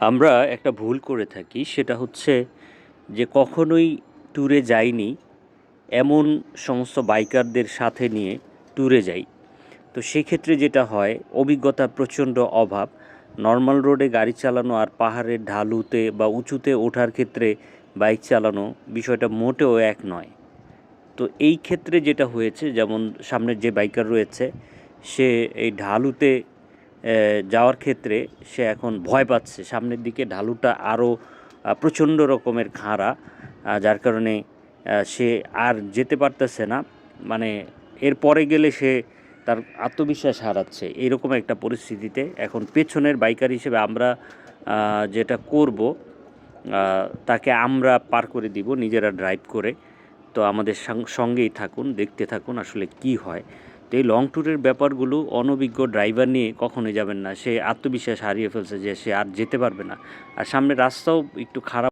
আমরা একটা ভুল করে থাকি, সেটা হচ্ছে যে কখনোই ট্যুরে যাইনি এমন সমস্ত বাইকারদের সাথে নিয়ে ট্যুরে যাই। তো সেক্ষেত্রে যেটা হয়, অভিজ্ঞতার প্রচণ্ড অভাব। নর্মাল রোডে গাড়ি চালানো আর পাহাড়ের ঢালুতে বা উঁচুতে ওঠার ক্ষেত্রে বাইক চালানো বিষয়টা মোটেও এক নয়। তো এই ক্ষেত্রে যেটা হয়েছে, যেমন সামনের যে বাইকার রয়েছে, সে এই ঢালুতে যাওয়ার ক্ষেত্রে সে এখন ভয় পাচ্ছে। সামনের দিকে ঢালুটা আরও প্রচণ্ড রকমের খাড়া, যার কারণে সে আর যেতে পারতেছে না। মানে এরপরে গেলে সে তার আত্মবিশ্বাস হারাচ্ছে। এইরকম একটা পরিস্থিতিতে এখন পেছনের বাইকার হিসেবে আমরা যেটা করব, তাকে আমরা পার করে দিব নিজেরা ড্রাইভ করে। তো আমাদের সঙ্গেই থাকুন, দেখতে থাকুন আসলে কি হয়। তো এই লং ট্যুরের ব্যাপারগুলো অনভিজ্ঞ ড্রাইভার নিয়ে কখনোই যাবেন না। সে আত্মবিশ্বাস হারিয়ে ফেলছে যে সে আর যেতে পারবে না। আর সামনের রাস্তাও একটু খারাপ।